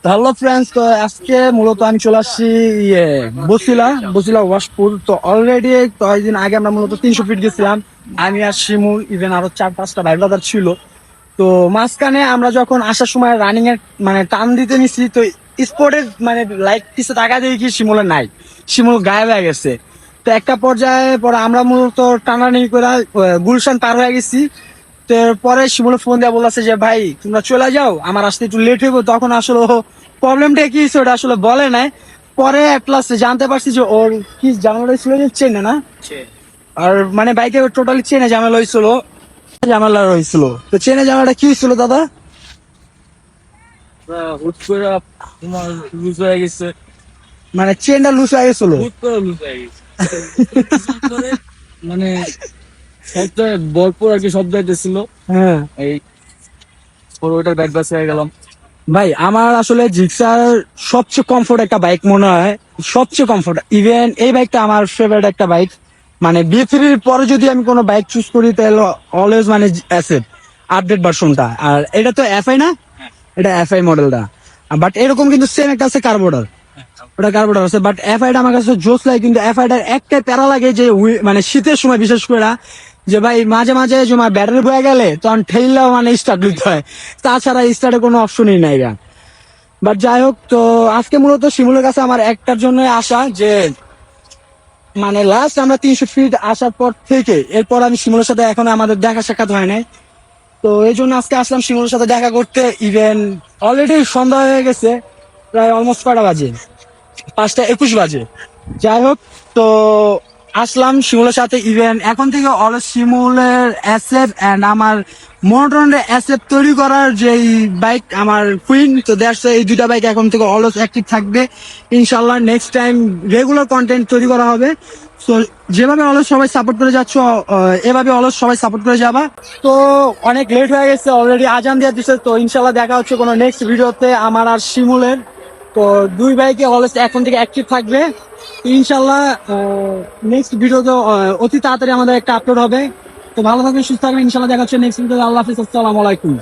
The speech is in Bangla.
হ্যালো ফ্রেন্ডস, তো আজকে মূলত আমি চলে আসছি বসিলা ওয়াশপুর। তো অলরেডি কয়েকদিন আগে আমরা মূলত 300 ফিট গেছিলাম, আমি আর শিমুল, ইভেন আরো 4-5টা ভাই ব্রাদার ছিল। তো মাঝখানে আমরা যখন আসার সময় রানিং এর মানে টান দিতে নিছি, তো স্পোর্টের মানে লাইট পিছে টাকা দিয়ে কি শিমুলের নাই, শিমুল গায়েব হয়ে গেছে। তো একটা পর্যায়ে পরে আমরা মূলত টানাটানি করে গুলশান পার হয়ে গেছি। তো পরে শিমুল ফোন দিয়ে বলছে যে ভাই তোমরা চলে যাও, আমার আসতে একটু লেট হইব। তখন আসলে প্রবলেমটা কি হয়েছে ওটা আসলে বলে নাই। পরে এট লাস্ট জানতে পারছি যে ওর কি ঝামেলা হয়েছিল, যে চেনে না, আর মানে বাইকে টোটালি চেনে ঝামেলা হয়েছিল। তো চেনে ঝামেলাটা কি হয়েছিল দাদা? হুট করে তোমার লুজ হয়ে গেছে। মানে চেনটা লুজ হয়ে গেছিল। হুট করে লুজ হয়ে গেছে। হুট করে মানে শব্দ ভরপুর আর কি শব্দ হইতেছিল। হ্যাঁ এই পরে ওইটার ব্যাগ বাস হয়ে গেলাম। ভাই, আমার আসলে জিক্সার সবচেয়ে কমফোর্ট একটা বাইক মনে হয়, সবচেয়ে কমফোর্ট। ইভেন এই বাইকটা আমার ফেভারিট একটা বাইক। মানে বি3 পরে যদি আমি কোনো বাইক চুজ করি তাহলে অলওয়েজ মানে এসএফ আপডেট ভার্সনটা। আর এটা তো এফআই না, এটা এফআই মডেলটা। বাট এরকম কিন্তু সেম একটা আছে কার্বোর্ডার, ওটা কার্বোর্ডার আছে। বাট এফআইটা আমার কাছে জোস লাগে, কিন্তু এফআইটার একটাই প্যারা লাগে যে মানে শীতের সময় বিশেষ করে যে ভাই মাঝে মাঝে তোমার ব্যাটারি বয়ে গেলে তখন ঠেললেও মানে স্টার্ট নিতে হয়, তাছাড়া স্টার্টের কোনো অপশনই নাই গা। বাট যাই হোক, তো আজকে মূলত শিমুলের কাছে আমার একটার জন্য আসা যে মানে লাস্ট আমরা 300 ফিট আসার পর থেকে এরপর আমি শিমুলের সাথে এখন আমাদের দেখা সাক্ষাৎ হয় নাই। তো এই জন্য আজকে আসলাম শিমুলের সাথে দেখা করতে। ইভেন অলরেডি সন্ধ্যা হয়ে গেছে, প্রায় অলমোস্ট কয়টা বাজে, 5টা 21 বাজে। যাই হোক, তো আসলাম শিমুলের সাথে। ইভেন এখন থেকে অল শিমুলের অ্যাসেপ এন্ড আমার মোটরনের অ্যাসেপ তৈরি করার যে বাইক আমার কুইন, তো দ্যাটস এই দুইটা বাইক এখন থেকে অলস অ্যাক্টিভ থাকবে ইনশাল্লাহ। নেক্সট টাইম রেগুলার কন্টেন্ট তৈরি করা হবে। তো যেভাবে অলস সবাই সাপোর্ট করে যাচ্ছ, এভাবে অলস সবাই সাপোর্ট করে যাবা। তো অনেক লেট হয়ে গেছে, অলরেডি আজান দিয়ে দিচ্ছে। তো ইনশাল্লাহ দেখা হচ্ছে কোনো নেক্সট ভিডিওতে আমার আর শিমুলের। তো দুই বাইকে অলওয়েজ এখন থেকে অ্যাক্টিভ থাকবে ইনশাল্লাহ। নেক্সট ভিডিও তো অতি তাড়াতাড়ি আমাদের একটা আপলোড হবে। তো ভালো থাকবেন, সুস্থ থাকবেন, ইনশাল্লাহ দেখা হচ্ছে নেক্সট ভিডিও। আল্লাহ হাফিজ, আসসালামু আলাইকুম।